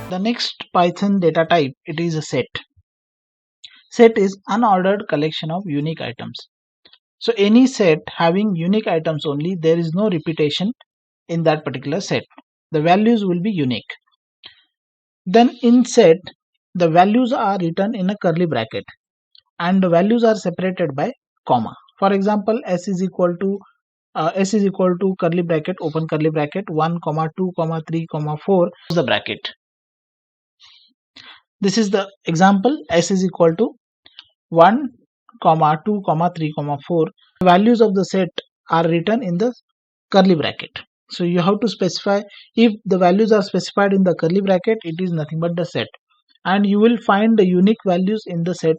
The next Python data type, it is a set. Set is unordered collection of unique items. So any set having unique items only, there is no repetition in that particular set. The values will be unique. Then in set, the values are written in a curly bracket and the values are separated by comma. For example, s is equal to curly bracket, open curly bracket, 1 comma 2 comma 3 comma 4 the bracket. This is the example. S is equal to 1 comma 2 comma 3 comma 4. The values of the set are written in the curly bracket. So you have to specify, if the values are specified in the curly bracket, it is nothing but the set, and you will find the unique values in the set.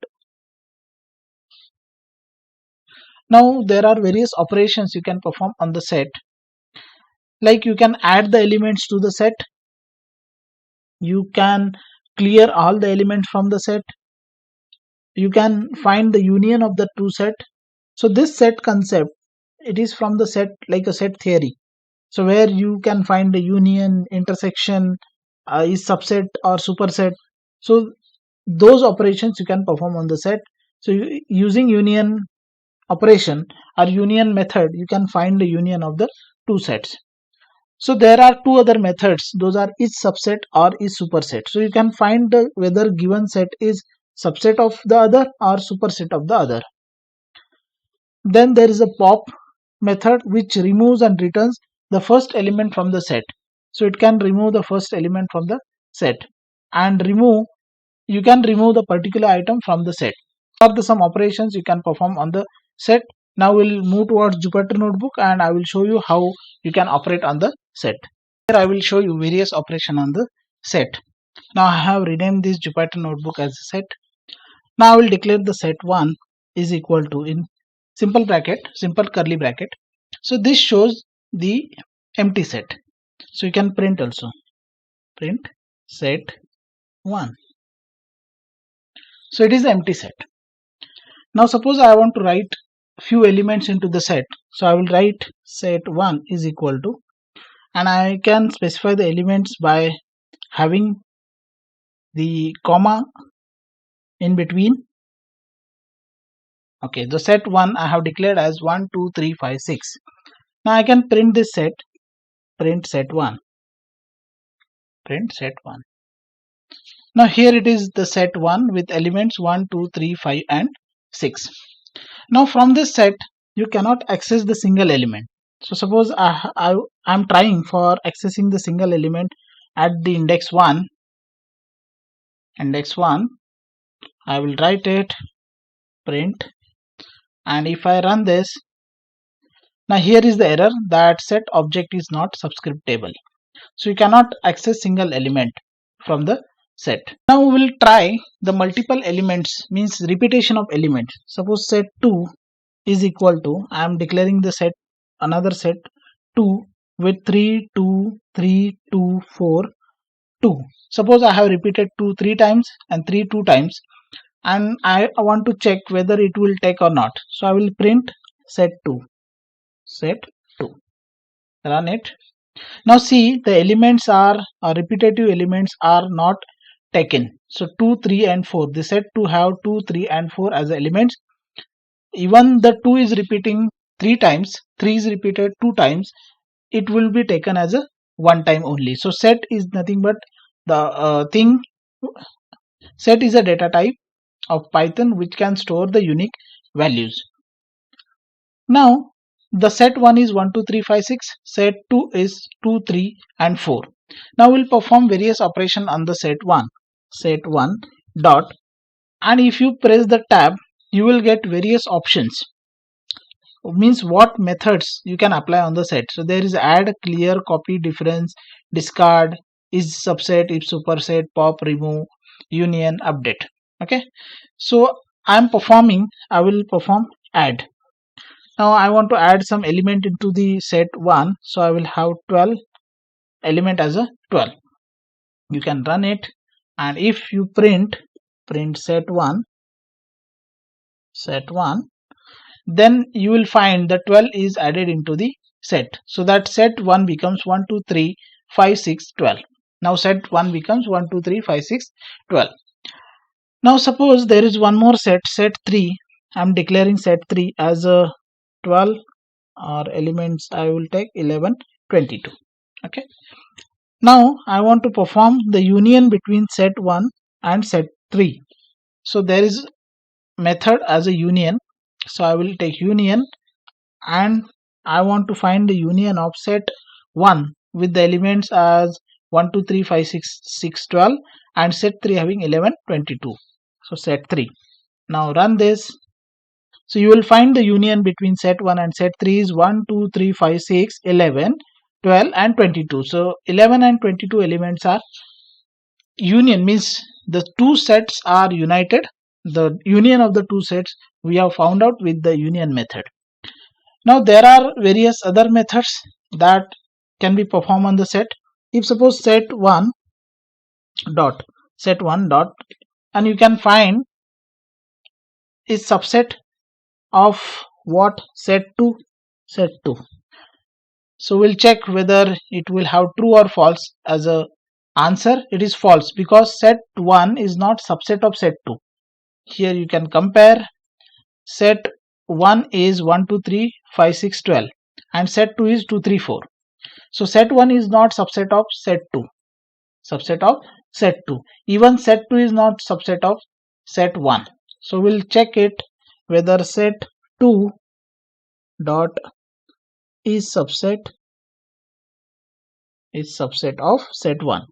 Now there are various operations you can perform on the set, like you can add the elements to the set, you can clear all the elements from the set, you can find the union of the two set. So this set concept, it is from the set, like a set theory. So where you can find the union, intersection, is subset or superset. So those operations you can perform on the set. So using union operation or union method, you can find the union of the two sets. So there are two other methods, those are is subset or is superset. So you can find the whether given set is subset of the other or superset of the other. Then there is a pop method which removes and returns the first element from the set. So it can remove the first element from the set and you can remove the particular item from the set. Are the some operations you can perform on the set. Now we'll move towards Jupyter Notebook and I will show you how you can operate on the set. Here I will show you various operations on the set. Now I have renamed this Jupyter Notebook as a set. Now I will declare the set1 is equal to, in simple bracket, simple curly bracket. So this shows the empty set. So you can print also, print set1. So it is the empty set. Now suppose I want to write few elements into the set. So I will write set1 is equal to, and I can specify the elements by having the comma in between. Okay, the set1 I have declared as 1 2 3 5 6. Now I can print this set, print set1, print set1. Now here it is the set1 with elements 1 2 3 5 and 6. Now from this set you cannot access the single element. So suppose I am trying for accessing the single element at the index 1, I will write it print, and if I run this, now here is the error that set object is not subscriptable. So you cannot access single element from the set. Now we will try the multiple elements, means repetition of elements. Suppose set2 is equal to, I am declaring the set, another set 2 with 3 2 3 2 4 2. Suppose I have repeated 2 3 times and 3 2 times, and I want to check whether it will take or not. So I will print set2, run it. Now see, the elements are repetitive elements are not taken. So 2 3 and 4, they said to have 2 3 and 4 as elements. Even the 2 is repeating 3 times, 3 is repeated 2 times, it will be taken as a one time only. So set is nothing but the set is a data type of Python which can store the unique values. Now the set1 is 1 2 3 5 6, set2 is 2 3 and 4. Now we'll perform various operations on the set1 dot, and if you press the tab you will get various options, means what methods you can apply on the set. So there is add, clear, copy, difference, discard, is subset, if superset, pop, remove, union, update. Okay, so I will perform add. Now I want to add some element into the set1, so I will have 12 element as a 12. You can run it, and if you print set1, then you will find that 12 is added into the set. So that set1 becomes 1 2 3 5 6 12. Now set 1 becomes 1 2 3 5 6 12. Now suppose there is one more set, set 3. I'm declaring set 3 as a 12, or elements I will take 11 22. Okay, now I want to perform the union between set 1 and set 3. So there is method as a union, so I will take union, and I want to find the union of set 1 with the elements as 1 2 3 5 6 6 12, and set 3 having 11 22. So set 3. Now run this. So you will find the union between set 1 and set 3 is 1 2 3 5 6 11 12 and 22. So 11 and 22 elements are union, means the two sets are united. The union of the two sets we have found out with the union method. Now there are various other methods that can be performed on the set. If suppose set 1 dot, and you can find is subset of what, set 2. So we'll check whether it will have true or false. As a answer, it is false, because set 1 is not subset of set 2. Here you can compare. Set 1 is 1 2 3 5 6 12, and set 2 is 2 3 4. So set 1 is not subset of set 2. Even set 2 is not subset of set 1. So we'll check it whether set 2 dot is subset of set 1.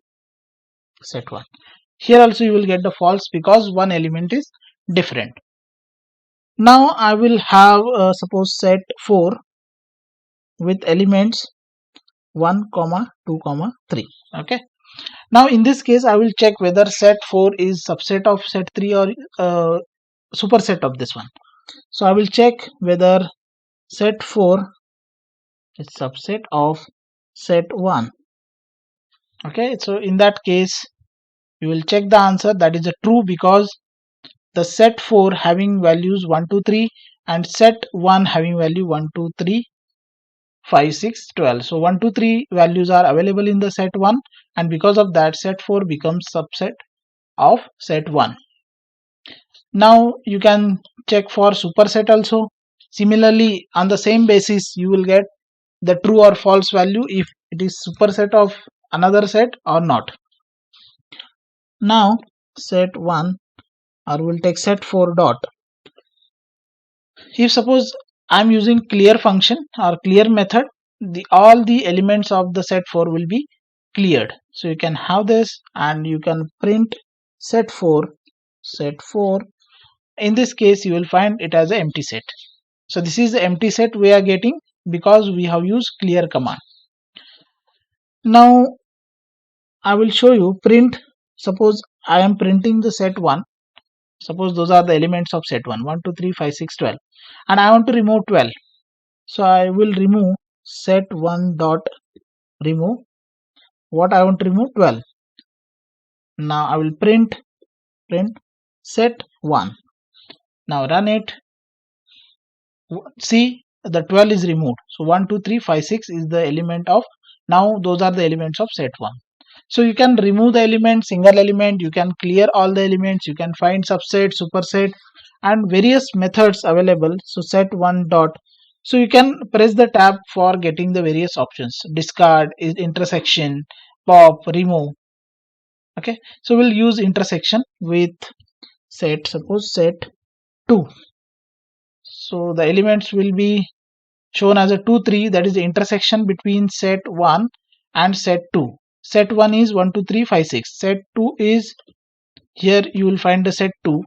Here also you will get the false, because one element is different. Now I will have suppose set 4 with elements 1 2 3. Okay, now in this case I will check whether set 4 is subset of set 3 or superset of this one. So I will check whether set 4 is subset of set 1. Okay, so in that case you will check the answer, that is a true, because the set 4 having values 1 2 3 and set 1 having value 1 2 3 5 6 12. So 1 2 3 values are available in the set 1, and because of that set 4 becomes subset of set 1. Now you can check for superset also. Similarly, on the same basis you will get the true or false value if it is superset of another set or not. Now set 1, or we'll take set 4 dot. If suppose I am using clear function or clear method, all the elements of the set 4 will be cleared. So you can have this, and you can print set 4. In this case you will find it as an empty set. So this is the empty set we are getting because we have used clear command. Now I will show you print. Suppose I am printing the set 1. Suppose those are the elements of set 1, 1 2 3 5 6 12, and I want to remove 12. So I will remove set 1 dot remove what I want to remove, 12. Now I will print set 1. Now run it. See, the 12 is removed. So 1 2 3 5 6 is the element of, now those are the elements of set 1. So you can remove the element, single element, you can clear all the elements, you can find subset, superset, and various methods available. So set 1 dot. So you can press the tab for getting the various options: discard, intersection, pop, remove. Okay, so we'll use intersection with set, suppose set 2. So the elements will be shown as a 2 3, that is the intersection between set 1 and set 2. Set 1 is 1 2 3 5 6. Set 2 is, here you will find the set 2.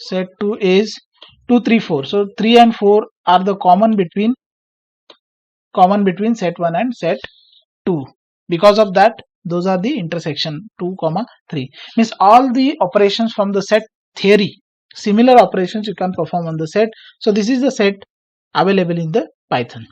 Set 2 is 2 3 4. So 3 and 4 are the common between set 1 and set 2. Because of that, those are the intersection 2 3. Means all the operations from the set theory, similar operations you can perform on the set. So this is the set available in the Python.